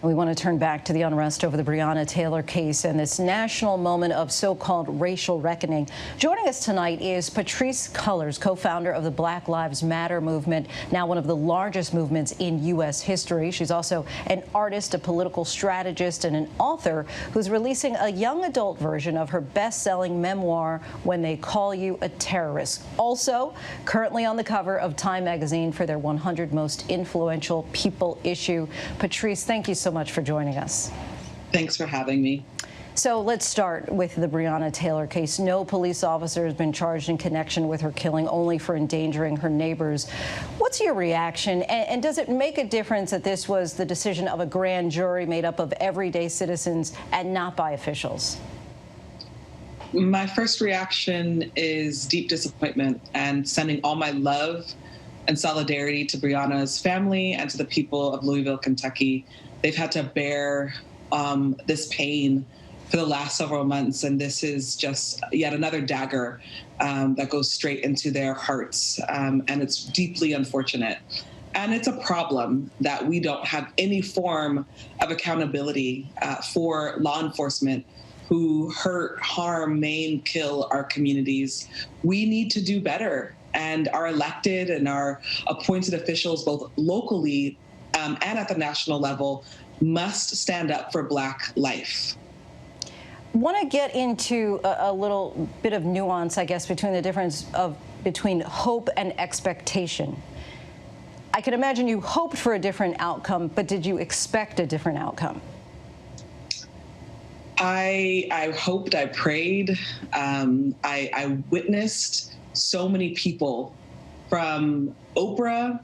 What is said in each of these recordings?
And we want to turn back to the unrest over the Breonna Taylor case and this national moment of so-called racial reckoning. Joining us tonight is Patrisse Cullors, co-founder of the Black Lives Matter movement, now one of the largest movements in U.S. history. She's also an artist, a political strategist, and an author who's releasing a young adult version of her best-selling memoir, When They Call You a Terrorist. Also, currently on the cover of Time magazine for their 100 Most Influential People issue. Patrisse, thank you so much for joining us. Thanks for having me. So let's start with the Breonna Taylor case. No police officer has been charged in connection with her killing, only for endangering her neighbors. What's your reaction? And does it make a difference that this was the decision of a grand jury made up of everyday citizens and not by officials? My first reaction is deep disappointment and sending all my love and solidarity to Breonna's family and to the people of Louisville, Kentucky. They've had to bear this pain for the last several months, and this is just yet another dagger that goes straight into their hearts, and it's deeply unfortunate. And it's a problem that we don't have any form of accountability for law enforcement who hurt, harm, maim, kill our communities. We need to do better, and our elected and our appointed officials, both locally and at the national level, must stand up for Black life. I want to get into a little bit of nuance, I guess, between the difference between hope and expectation. I can imagine you hoped for a different outcome, but did you expect a different outcome? I hoped, I prayed, I witnessed so many people, from Oprah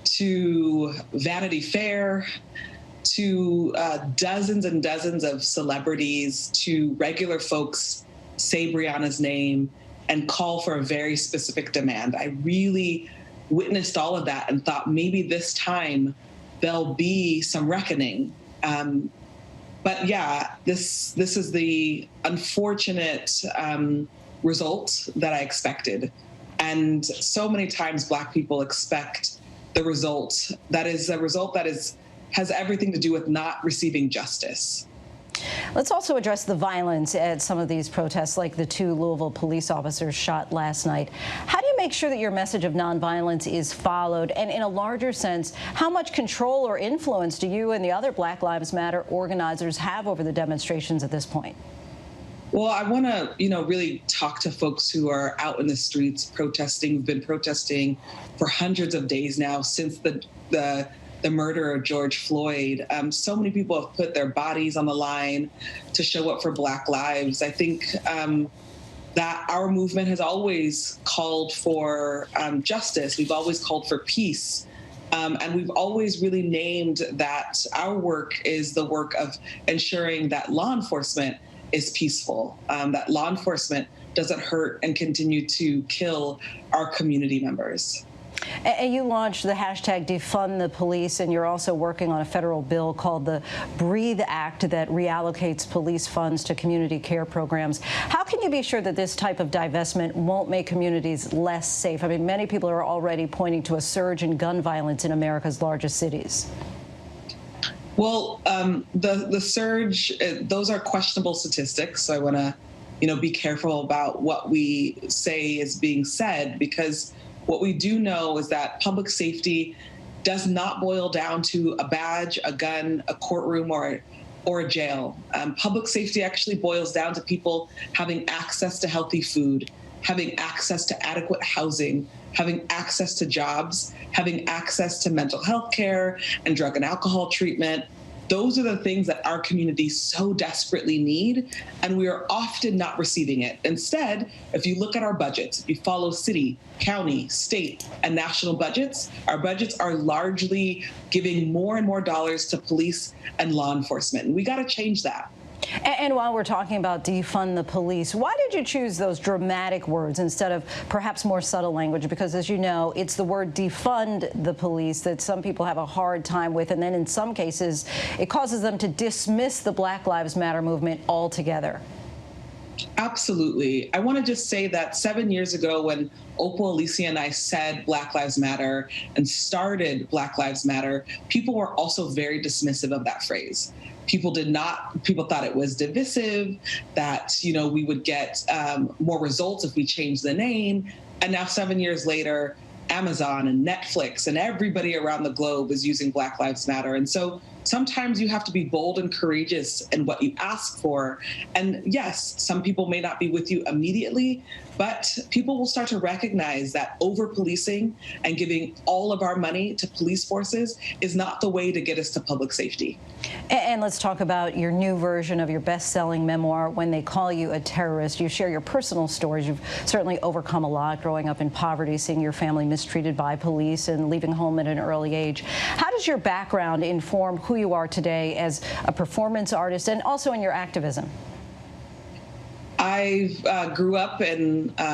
to Vanity Fair to dozens and dozens of celebrities, to regular folks, say Breonna's name and call for a very specific demand. I really witnessed all of that and thought maybe this time there'll be some reckoning. But yeah, this is the unfortunate result that I expected. And so many times Black people expect the result that is a result that has everything to do with not receiving justice. Let's also address the violence at some of these protests, like the 2 Louisville police officers shot last night. How do you make sure that your message of nonviolence is followed? And in a larger sense, how much control or influence do you and the other Black Lives Matter organizers have over the demonstrations at this point? Well, I want to, really talk to folks who are out in the streets protesting. We've been protesting for hundreds of days now since the murder of George Floyd. So many people have put their bodies on the line to show up for Black lives. I think that our movement has always called for justice. We've always called for peace. And we've always really named that our work is the work of ensuring that law enforcement is peaceful, that law enforcement doesn't hurt and continue to kill our community members. And you launched the hashtag defund the police, and you're also working on a federal bill called the Breathe Act that reallocates police funds to community care programs. How can you be sure that this type of divestment won't make communities less safe? I mean, many people are already pointing to a surge in gun violence in America's largest cities. Well, the surge, those are questionable statistics. So I want to, be careful about what we say is being said, because what we do know is that public safety does not boil down to a badge, a gun, a courtroom, or a jail. Public safety actually boils down to people having access to healthy food, having access to adequate housing, having access to jobs, having access to mental health care and drug and alcohol treatment. Those are the things that our communities so desperately need, and we are often not receiving it. Instead, if you look at our budgets, if you follow city, county, state, and national budgets, our budgets are largely giving more and more dollars to police and law enforcement. And we got to change that. And while we're talking about defund the police, why did you choose those dramatic words instead of perhaps more subtle language? Because, as you know, it's the word defund the police that some people have a hard time with. And then in some cases, it causes them to dismiss the Black Lives Matter movement altogether. Absolutely. I want to just say that 7 years ago, when Opal, Alicia, and I said Black Lives Matter and started Black Lives Matter, people were also very dismissive of that phrase. People thought it was divisive, that, we would get more results if we changed the name. And now 7 years later, Amazon and Netflix and everybody around the globe is using Black Lives Matter. And so sometimes you have to be bold and courageous in what you ask for. And yes, some people may not be with you immediately, but people will start to recognize that over-policing and giving all of our money to police forces is not the way to get us to public safety. And let's talk about your new version of your best-selling memoir, When They Call You a Terrorist. You share your personal stories. You've certainly overcome a lot growing up in poverty, seeing your family mistreated by police and leaving home at an early age. How does your background inform who you are today as a performance artist and also in your activism? I grew up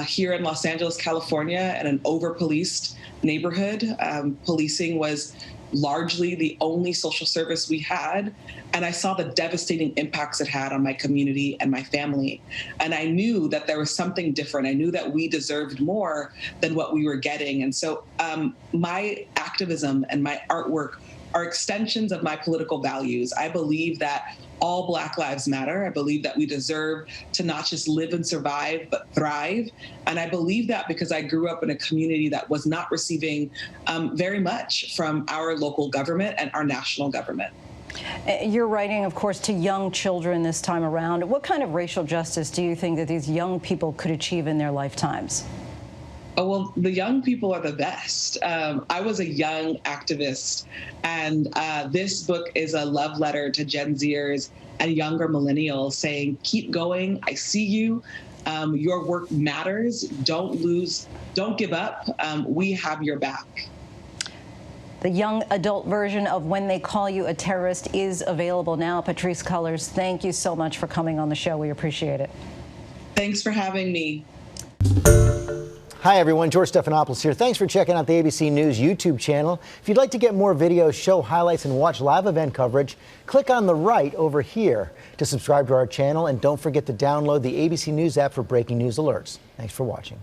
here in Los Angeles, California, in an over-policed neighborhood. Policing was largely the only social service we had. And I saw the devastating impacts it had on my community and my family. And I knew that there was something different. I knew that we deserved more than what we were getting. And so my activism and my artwork are extensions of my political values. I believe that all Black lives matter. I believe that we deserve to not just live and survive, but thrive. And I believe that because I grew up in a community that was not receiving very much from our local government and our national government. You're writing, of course, to young children this time around. What kind of racial justice do you think that these young people could achieve in their lifetimes? Oh, well, the young people are the best. I was a young activist, and this book is a love letter to Gen Zers and younger millennials saying, keep going. I see you. Your work matters. Don't lose. Don't give up. We have your back. The young adult version of When They Call You a Terrorist is available now. Patrisse Cullors, thank you so much for coming on the show. We appreciate it. Thanks for having me. Hi, everyone. George Stephanopoulos here. Thanks for checking out the ABC News YouTube channel. If you'd like to get more videos, show highlights, and watch live event coverage, click on the right over here to subscribe to our channel. And don't forget to download the ABC News app for breaking news alerts. Thanks for watching.